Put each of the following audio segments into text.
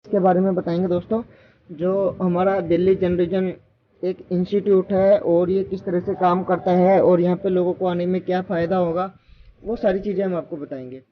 के बारे में बताएंगे दोस्तों। जो हमारा दिल्ली जनरीजन एक इंस्टीट्यूट है और ये किस तरह से काम करता है और यहाँ पे लोगों को आने में क्या फ़ायदा होगा, वो सारी चीज़ें हम आपको बताएंगे।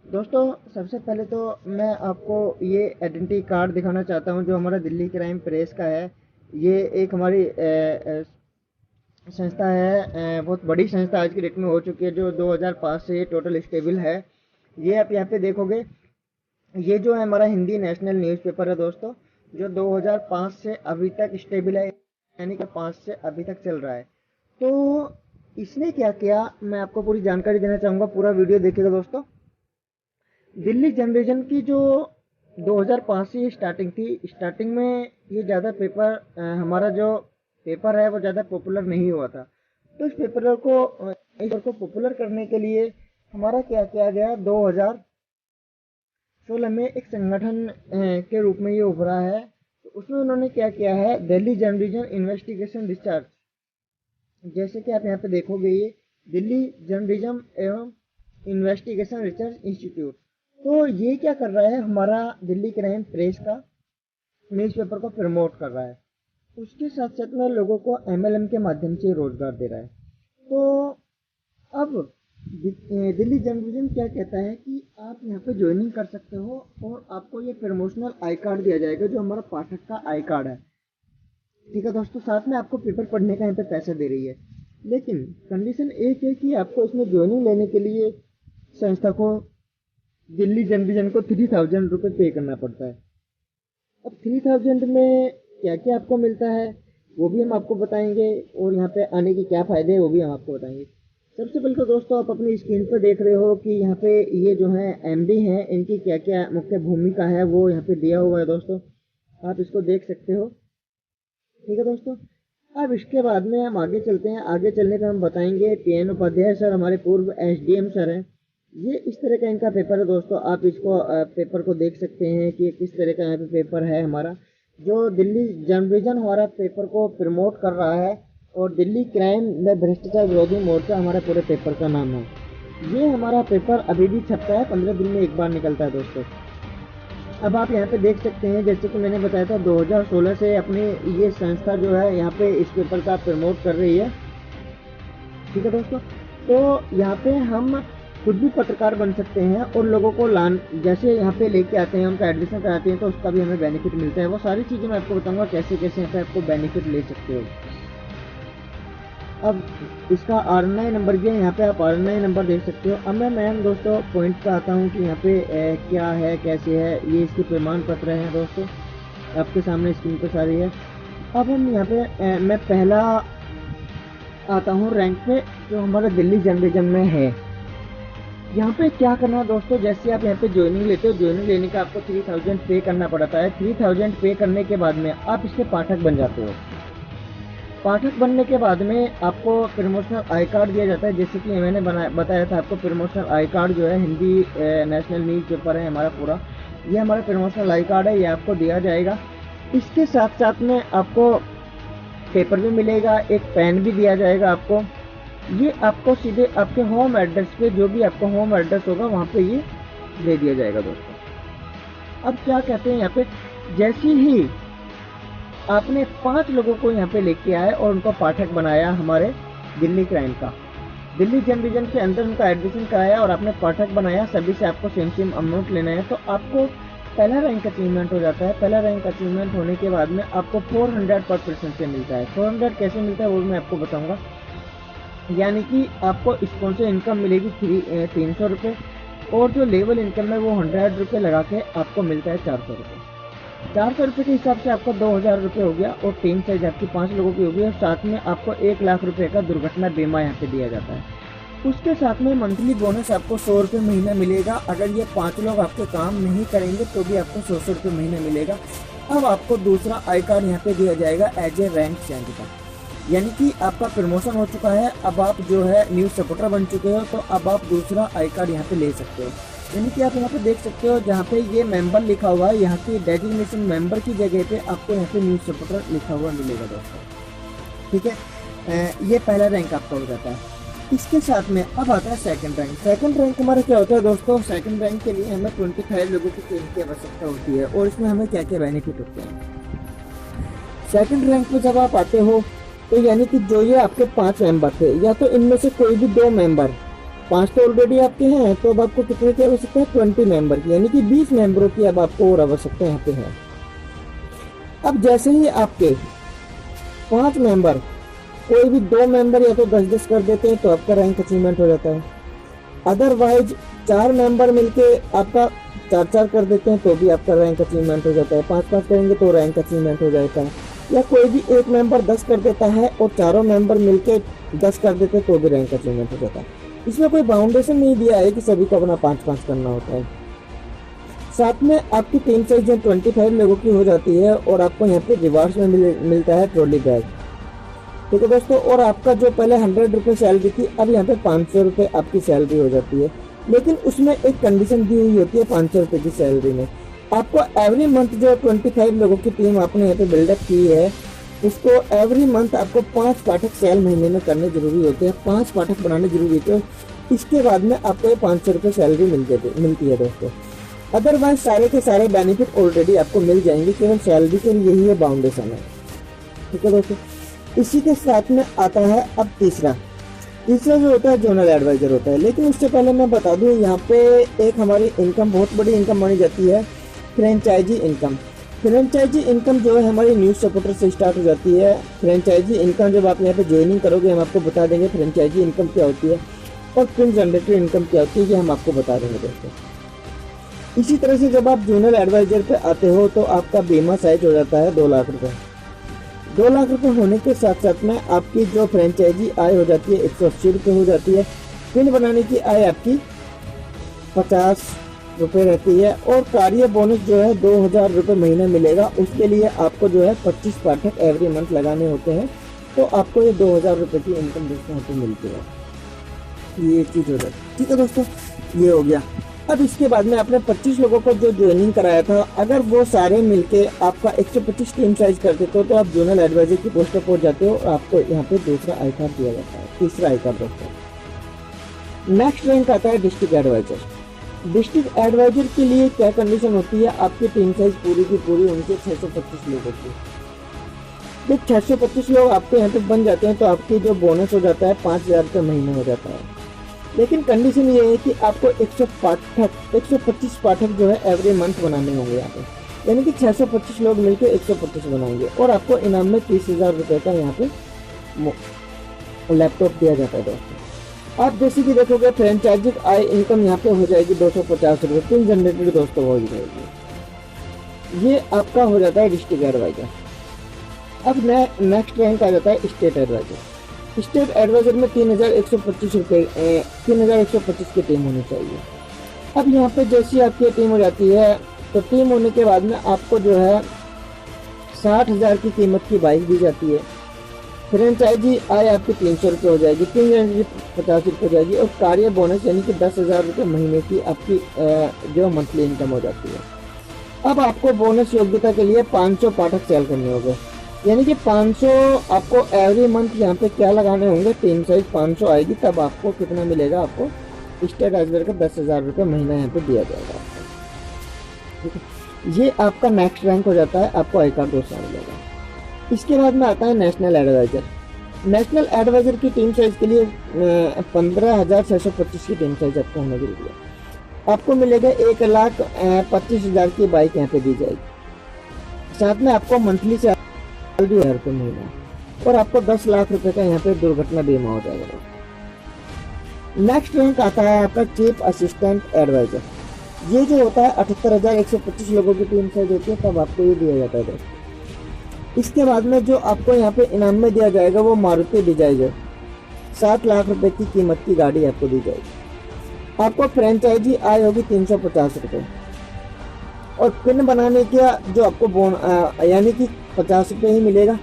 दोस्तों सबसे पहले तो मैं आपको ये आइडेंटिटी कार्ड दिखाना चाहता हूँ जो हमारा दिल्ली क्राइम प्रेस का है। ये एक हमारी संस्था है, बहुत बड़ी संस्था आज की डेट में हो चुकी है, जो 2005 से ये टोटल स्टेबल है। ये आप यहाँ पे देखोगे, ये जो है हमारा हिंदी नेशनल न्यूज़पेपर है दोस्तों, जो 2005 से अभी तक स्टेबल है, यानी कि 5 से अभी तक चल रहा है। तो इसने क्या किया, मैं आपको पूरी जानकारी देना चाहूँगा, पूरा वीडियो देखिएगा दोस्तों। दिल्ली जनरेशन की जो 2005 से स्टार्टिंग थी, स्टार्टिंग में ये ज़्यादा पेपर हमारा जो पेपर है वो ज़्यादा पॉपुलर नहीं हुआ था। तो इस पेपर को पॉपुलर करने के लिए हमारा क्या किया गया, 2016 में एक संगठन के रूप में ये उभरा है। तो उसमें उन्होंने क्या किया है, दिल्ली जर्नलिज्म इन्वेस्टिगेशन रिसर्च, जैसे कि आप यहाँ पे देखोगे, ये दिल्ली जर्नलिज्म एवं इन्वेस्टिगेशन रिसर्च इंस्टीट्यूट। तो ये क्या कर रहा है, हमारा दिल्ली क्राइम प्रेस का न्यूज़पेपर को प्रमोट कर रहा है। उसके साथ साथ में लोगों को MLM के माध्यम से रोजगार दे रहा है। तो अब दिल्ली जर्नलिज्म क्या कहता है कि आप यहाँ पे ज्वाइनिंग कर सकते हो और आपको ये प्रमोशनल आई कार्ड दिया जाएगा, जो हमारा पाठक का आई कार्ड है। ठीक है दोस्तों, साथ में आपको पेपर पढ़ने का यहाँ पे पैसा दे रही है। लेकिन कंडीशन एक है कि आपको इसमें ज्वाइनिंग लेने के लिए संस्था को, दिल्ली जर्नलिज्म को 3000 रुपये पे करना पड़ता है। अब 3000 में क्या क्या आपको मिलता है वो भी हम आपको बताएंगे, और यहाँ पे आने के क्या फ़ायदे हैं वो भी हम आपको बताएंगे। सबसे पहले तो दोस्तों आप अपनी स्क्रीन पर देख रहे हो कि यहाँ पे ये जो है MD हैं, इनकी क्या क्या मुख्य भूमिका है वो यहाँ पे दिया हुआ है दोस्तों, आप इसको देख सकते हो। ठीक है दोस्तों, अब इसके बाद में हम आगे चलते हैं। आगे चलने पर हम बताएंगे PN उपाध्याय सर, हमारे पूर्व SDM सर हैं। ये इस तरह का इनका पेपर है दोस्तों, आप इसको पेपर को देख सकते हैं कि किस तरह का यहाँ पे पेपर है हमारा, जो दिल्ली जर्नलिज्म हमारा पेपर को प्रमोट कर रहा है। और दिल्ली क्राइम व भ्रष्टाचार विरोधी मोर्चा हमारे पूरे पेपर का नाम है। ये हमारा पेपर अभी भी छपता है, 15 दिन में एक बार निकलता है दोस्तों। अब आप यहाँ पे देख सकते हैं, जैसे कि मैंने बताया था, 2016 से अपनी ये संस्था जो है यहाँ पे इस पेपर का प्रमोट कर रही है। ठीक है दोस्तों, तो यहाँ पे हम खुद भी पत्रकार बन सकते हैं और लोगों को जैसे यहाँ पे लेके आते हैं, उनका एडमिशन कराते हैं, तो उसका भी हमें बेनिफिट मिलता है। वो सारी चीज़ें मैं आपको बताऊंगा कैसे कैसे यहाँ पे आपको बेनिफिट ले सकते हो। अब इसका RNI नंबर भी है, यहाँ पे आप RNI नंबर देख सकते हो। अब मैं दोस्तों पॉइंट पे आता हूँ कि यहाँ पे क्या है कैसे है। ये इसके प्रमाण पत्र हैं दोस्तों, आपके सामने स्क्रीन पर सारी है। अब हम यहाँ पे मैं पहला आता हूँ रैंक पे, जो हमारा दिल्ली जर्नलिज्म में है। यहाँ पे क्या करना है दोस्तों, जैसे आप यहाँ पे ज्वाइनिंग लेते हो, ज्वाइनिंग लेने का आपको 3000 पे करना पड़ता है। 3000 पे करने के बाद में आप इसके पाठक बन जाते हो। पाठक बनने के बाद में आपको प्रमोशनल आई कार्ड दिया जाता है, जैसे कि मैंने बताया था आपको। प्रमोशनल आई कार्ड जो है, हिंदी नेशनल न्यूज़पेपर है हमारा पूरा, ये हमारा प्रमोशनल आई कार्ड है, ये आपको दिया जाएगा। इसके साथ साथ में आपको पेपर भी मिलेगा, एक पेन भी दिया जाएगा आपको। ये आपको सीधे आपके होम एड्रेस पे, जो भी आपका होम एड्रेस होगा वहाँ पे ये दे दिया जाएगा दोस्तों। अब क्या कहते हैं यहाँ पे, जैसे ही आपने 5 लोगों को यहाँ पे लेके आए और उनको पाठक बनाया हमारे दिल्ली क्राइम का, दिल्ली जर्नलिज्म के अंदर उनका एडमिशन कराया और आपने पाठक बनाया, सभी से आपको सेम अमाउंट लेना है, तो आपको पहला रैंक अचीवमेंट हो जाता है। पहला रैंक अचीवमेंट होने के बाद में आपको 400 पर पर्सन से मिलता है। 400 कैसे मिलता है वो मैं आपको बताऊंगा। यानी कि आपको स्पॉन्सर इनकम मिलेगी 300 रुपये, और जो लेवल इनकम है वो 100 रुपये लगा के आपको मिलता है 400 रुपये। 400 रुपये के हिसाब से आपका 2000 रुपये हो गया, और टीम साइज आपकी 5 लोगों की होगी, और साथ में आपको 1 लाख रुपये का दुर्घटना बीमा यहाँ पे दिया जाता है। उसके साथ में मंथली बोनस आपको 100 रुपये महीना मिलेगा। अगर ये 5 लोग आपके काम नहीं करेंगे तो भी आपको 100 रुपये महीना मिलेगा। अब आपको दूसरा आई कार्ड यहाँ पे दिया जाएगा एज ए रैंक चेंज का, यानी कि आपका प्रमोशन हो चुका है, अब आप जो है न्यूज़ सपोर्टर बन चुके हो, तो अब आप दूसरा आई कार्ड यहाँ पे ले सकते हो। यानी कि आप यहाँ पे देख सकते हो, जहाँ पे ये मेंबर लिखा हुआ है, यहाँ की डेजिग्नेशन मेंबर की जगह पे आपको यहाँ पे न्यूज़ सपोर्टर लिखा हुआ मिलेगा दोस्तों। ठीक है, ये पहला रैंक आपका हो जाता है। इसके साथ में अब आता है सेकंड रैंक। सेकंड रैंक हमारा क्या होता है दोस्तों, सेकंड रैंक के लिए हमें 25 लोगों की टीम की आवश्यकता होती है और इसमें हमें क्या क्या बेनिफिट होते हैं। सेकंड रैंक पे जब आप आते हो तो यानी कि जो ये आपके 5 मेंबर थे, या तो इनमें से कोई भी 2 मेंबर, 5 तो ऑलरेडी आपके हैं, तो अब आपको कितने की आवश्यकता है, 20 मेंबर की, यानी कि 20 मेंबरों की अब आपको और आवश्यकता यहाँ पे है। अब जैसे ही आपके 5 मेंबर, कोई भी 2 मेंबर या तो 10-10 कर देते हैं तो आपका रैंक अचीवमेंट हो जाता है। अदरवाइज 4 मेंबर मिलके आपका 4-4 कर देते हैं तो भी आपका रैंक अचीवमेंट हो जाता है। 5-5 करेंगे तो रैंक अचीवमेंट हो जाता है। या कोई भी एक मेंबर 10 कर देता है और चारों मेंबर मिलके 10 कर देते हैं तो भी रैंक अचीवमेंट हो जाता है। इसमें कोई बाउंडेशन नहीं दिया है कि सभी को अपना 5-5 करना होता है। साथ में आपकी टीम साइज 25 लोगों की हो जाती है और आपको यहाँ पे रिवार्ड्स में मिलता है ट्रॉली बैग। ठीक है दोस्तों, और आपका जो पहले 100 रुपये सैलरी थी, अब यहाँ पे 500 रुपये आपकी सैलरी हो जाती है। लेकिन उसमें एक कंडीशन दी हुई होती है 500 रुपये की सैलरी में। आपको एवरी मंथ जो 25 लोगों की टीम आपने यहाँ पे बिल्डअप की है, उसको एवरी मंथ आपको 5 पाठक सेल महीने में करने जरूरी होते हैं, 5 पाठक बनाने जरूरी होते हैं। इसके बाद में आपको ये 500 रुपये सैलरी मिलती है दोस्तों। अदरवाइज सारे के सारे बेनिफिट ऑलरेडी आपको मिल जाएंगे, केवल सैलरी के लिए यही बाउंडेशन है। ठीक है दोस्तों, इसी के साथ में आता है अब तीसरा जो होता है जोनल एडवाइजर होता है। लेकिन उससे पहले मैं बता दूं, यहाँ पे एक हमारी इनकम, बहुत बड़ी इनकम मानी जाती है, फ्रेंचाइजी इनकम। फ्रेंचाइजी इनकम जो है हमारी न्यूज़ सपोर्टर से स्टार्ट हो जाती है। फ्रेंचाइजी इनकम जब आप यहाँ पे ज्वाइनिंग करोगे, हम आपको बता देंगे फ्रेंचाइजी इनकम क्या होती है और पिन जनरेटर इनकम क्या होती है, ये हम आपको बता देंगे दोस्तों। इसी तरह से जब आप जोनल एडवाइजर पे आते हो तो आपका बीमा साइज हो जाता है 2 लाख रुपये। 2 लाख रुपये होने के साथ साथ में आपकी जो फ्रेंचाइजी आय हो जाती है 180 रुपये हो जाती है। पिन बनाने की आय आपकी 50 रुपये रहती है और कार्य बोनस जो है 2000 रुपये महीना मिलेगा। उसके लिए आपको जो है 25 पाठक एवरी मंथ लगाने होते हैं, तो आपको ये 2000 रुपये की इनकम दोस्तों यहाँ पे मिलती है। ये चीज़ हो जाती है। ठीक है दोस्तों, ये हो गया। अब इसके बाद में आपने 25 लोगों को जो ज्वाइनिंग कराया था, अगर वो सारे मिलके आपका 125 टीम साइज कर देते हो तो आप जोनल एडवाइजर की पोस्ट पर पहुंच जाते हो और आपको यहाँ पे दूसरा आई कार्ड दिया जाता है, तीसरा आई कार्ड दोस्तों। नेक्स्ट रैंक आता है डिस्ट्रिक्ट एडवाइजर। डिस्ट्रिक्ट एडवाइजर के लिए क्या कंडीशन होती है, आपकी टीम साइज पूरी की पूरी उनके 625 लोगों की। जब 625 लोग आपके यहाँ पे बन जाते हैं तो आपकी जो बोनस हो जाता है 5000 रुपये महीने हो जाता है। लेकिन कंडीशन ये है कि आपको 125 पाठक जो है एवरी मंथ बनाने होंगे यहाँ पे, यानी कि 625 लोग मिलकर 125 बनाएंगे और आपको इनाम में 30,000 रुपये का यहाँ पे लैपटॉप दिया जाता है दोस्तों। आप जैसे कि देखोगे फ्रेंचाइजी आय इनकम यहाँ पे हो जाएगी 250 रुपये, पिन जनरेटेड दोस्तों हो जाएगी। ये आपका हो जाता है डिस्ट्रिक्ट एडवाइजर। अब नेक्स्ट रैंक आ जाता है स्टेट एडवाइजर। स्टेट एडवाइजर में 3125 रुपये 3125 की टीम होनी चाहिए। अब यहाँ पे जैसी आपकी टीम हो जाती है तो टीम होने के बाद में आपको जो है 60,000 की कीमत की बाइक दी जाती है। फ्रेंचाइजी आय आपकी 300 रुपये हो जाएगी, 50 रुपये हो जाएगी और कार्य बोनस यानी कि 10,000 रुपये महीने की आपकी जो मंथली इनकम हो जाती है। अब आपको बोनस योग्यता के लिए 500 पाठक सेल करने होंगे, यानी कि 500 आपको एवरी मंथ यहाँ पे क्या लगाने होंगे, टीम साइज 500 आएगी, तब आपको कितना मिलेगा, आपको स्टेट एडवाइजर का 10,000 रुपये महीना यहाँ पे दिया जाएगा आपको। ठीक है, ये आपका नेक्स्ट रैंक हो जाता है, आपको आई कार्ड दोस्तों मिलेगा। इसके बाद में आता है नेशनल एडवाइजर। नेशनल एडवाइजर की टीम साइज के लिए 15,625 की टीम साइज आपको होना जरूरी है। आपको मिलेगा 1,25,000 की बाइक यहाँ पे दी जाएगी। साथ में आपको मंथली से 2,000 रुपये महीना और आपको 10 लाख रुपए का यहाँ पे दुर्घटना बीमा हो जाएगा। नेक्स्ट रैंक आता है आपका चीफ असिस्टेंट एडवाइजर। ये जो होता है 78,125 लोगों की टीम साइज होती है, तब आपको ये दिया जाता है दोस्तों। इसके बाद में जो आपको यहाँ पे इनाम में दिया जाएगा वो मारुति डिजायर 7 लाख रुपए की कीमत की गाड़ी आपको दी जाएगी। आपको फ्रेंचाइजी आय होगी 350 रुपये और पिन बनाने का जो आपको यानी कि 50 रुपये ही मिलेगा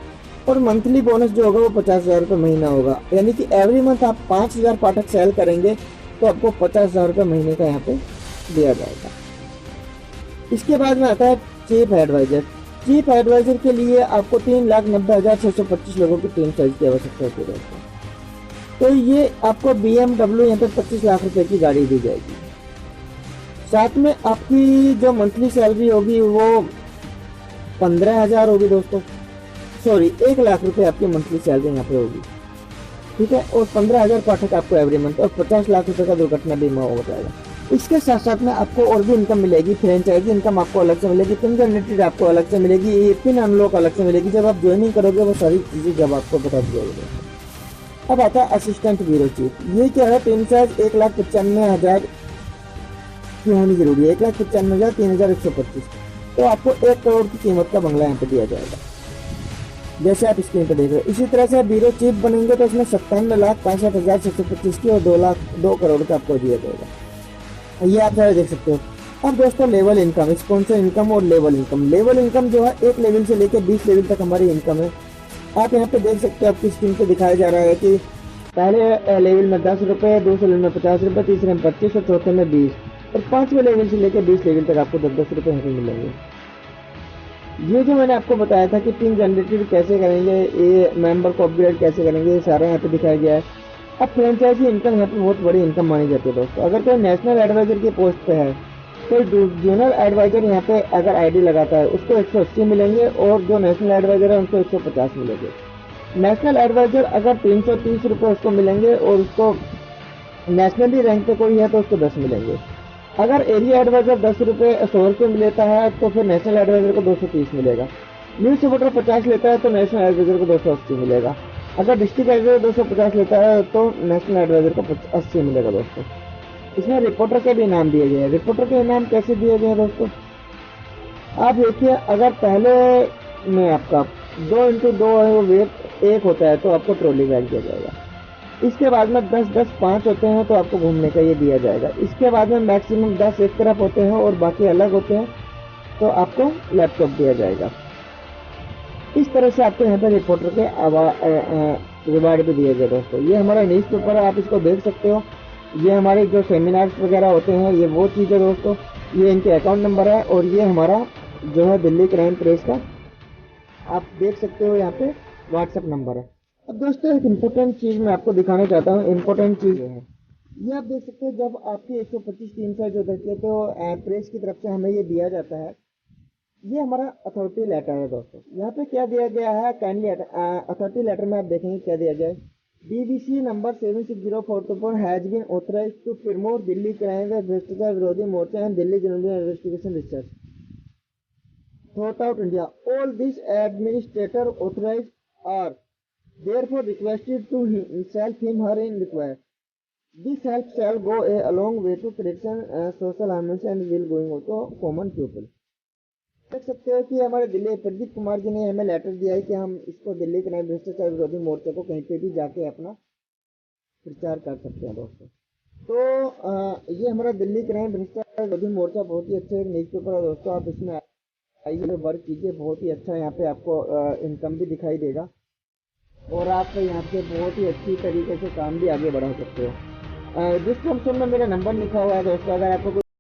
और मंथली बोनस जो होगा वो 50,000 रुपये महीना होगा, यानी कि एवरी मंथ आप 5,000 पाठक सेल करेंगे तो आपको 50,000 रुपये महीने का यहाँ पे दिया जाएगा। इसके बाद में आता है चीफ एडवाइजर। चीफ एडवाइजर के लिए आपको 3,90,625 लोगों की टीम साइज की आवश्यकता होती है। तो ये आपको BMW यहाँ पे 25 लाख रुपए की गाड़ी दी जाएगी। साथ में आपकी जो मंथली सैलरी होगी वो 15,000 होगी दोस्तों, सॉरी 1 लाख रुपए आपकी मंथली सैलरी यहाँ पे होगी, ठीक है। और 15,000 पाठक आपको एवरी मंथ, और 50 लाख रुपए का दुर्घटना बीमा हो जाएगा। इसके साथ साथ में आपको और भी इनकम मिलेगी, फ्रेंचाइजी इनकम आपको अलग से मिलेगी, पिन जनरेटेड आपको अलग से मिलेगी, पिन अनलॉक अलग से मिलेगी। जब आप ज्वाइनिंग करोगे वो सारी चीजें जब आपको बता दिया जाएगा। अब आता है असिस्टेंट ब्यूरो चीफ। ये क्या है, टीम साइज 1,95,000 की होनी जरूरी है, 1,95,000 3,125। तो आपको 1 करोड़ की कीमत का बंगला यहाँ पे दिया जाएगा, जैसे आप स्क्रीन पर देख रहे हो। इसी तरह से ब्यूरो चीफ बनेंगे तो इसमें 57,65,625 की और 2 करोड़ का आपको दिया जाएगा। ये आप सारे देख सकते हो। अब दोस्तों लेवल इनकम, स्पॉन्सर इनकम और लेवल इनकम। लेवल इनकम जो है 1 लेवल से लेकर 20 लेवल तक हमारी इनकम है। आप यहाँ पे देख सकते हो, आपकी स्क्रीन पे दिखाया जा रहा है कि पहले लेवल में 10 रुपये, दूसरे लेवल में 50 रुपये, तीसरे में 25 और चौथे में 20, और 5वें लेवल से लेकर 20 लेवल तक आपको 10-10 रुपये यहाँ पे मिलेंगे। ये जो मैंने आपको बताया था कि पिन जनरेटेड कैसे करेंगे, ये मेंबर को अपग्रेड कैसे करेंगे, ये सारा यहाँ पे दिखाया गया है। अब फ्रेंचाइजी इनकम यहाँ पे बहुत बड़ी इनकम मानी जाती है दोस्तों। अगर कोई नेशनल एडवाइजर की पोस्ट पे है, कोई जोनल एडवाइजर यहाँ पे अगर आईडी लगाता है उसको 180 मिलेंगे, और जो नेशनल एडवाइजर है उनको 150 मिलेंगे। नेशनल एडवाइजर अगर 330 रुपये उसको मिलेंगे, और उसको नेशनली रैंक पे कोई है तो उसको 10 मिलेंगे। अगर एरिया एडवाइजर 100 रुपये लेता है तो फिर नेशनल एडवाइजर को 230 मिलेगा। न्यूज रिपोर्टर 50 लेता है तो नेशनल एडवाइजर को 280 मिलेगा। अगर डिस्ट्रिक्ट एडवाइजर 250 लेता है तो नेशनल एडवाइजर को 80 मिलेगा दोस्तों। इसमें रिपोर्टर के भी इनाम दिए गए हैं। रिपोर्टर के इनाम कैसे दिए गए हैं दोस्तों, आप देखिए, अगर पहले में आपका 2x2 वेट 1 होता है तो आपको ट्रॉली बैग दिया जाएगा। इसके बाद में 10-10-5 होते हैं तो आपको घूमने का ये दिया जाएगा। इसके बाद में मैक्सिमम 10 एक तरफ होते हैं और बाकी अलग होते हैं तो आपको लैपटॉप दिया जाएगा। इस तरह से आपको यहाँ पे रिपोर्टर के रिवार्ड भी दिए गए दोस्तों। ये हमारा न्यूज़ पेपर है, आप इसको देख सकते हो। ये हमारे जो सेमिनार्स वगैरह होते हैं ये वो चीज़ है दोस्तों। ये इनके अकाउंट नंबर है, और ये हमारा जो है दिल्ली क्राइम प्रेस का आप देख सकते हो यहाँ पे व्हाट्सएप नंबर है। अब दोस्तों एक इम्पोर्टेंट चीज़ मैं आपको दिखाना चाहता हूँ। इम्पोर्टेंट चीज़ है ये, आप देख सकते हो जब आपकी 125 टीम साइज होती है तो प्रेस की तरफ से हमें ये दिया जाता है। ये हमारा अथॉरिटी लेटर है दोस्तों। यहाँ पे क्या दिया गया है, काइंडली अथॉरिटी लेटर में आप देखेंगे क्या दिया गया है। BBC number 76044 has been authorised to promote Delhi crime व भ्रष्टाचार विरोधी मोर्चा and Delhi general investigation research throughout India. All these administrator authorized are therefore requested to self him her in require. This help shall go a long way to correction social harmony and will going also common people. देख सकते हो कि हमारे दिल्ली प्रदीप कुमार जी ने हमें letter दिया है कि हम इसको दिल्ली क्राइम भ्रष्टाचार विरोधी मोर्चे को कहीं पे भी जाके अपना प्रचार कर सकते हैं दोस्तों। तो ये हमारा दिल्ली क्राइम भ्रष्टाचार विरोधी मोर्चा बहुत ही अच्छा एक न्यूज़ पेपर है दोस्तों। आप इसमें आइए वर्क कीजिए, बहुत ही अच्छा यहाँ पे आपको इनकम भी दिखाई देगा, और आप यहाँ पे बहुत ही अच्छी तरीके से काम भी आगे बढ़ा सकते हो। डिस्क्रिप्शन में मेरा नंबर लिखा हुआ है दोस्तों। अगर आपको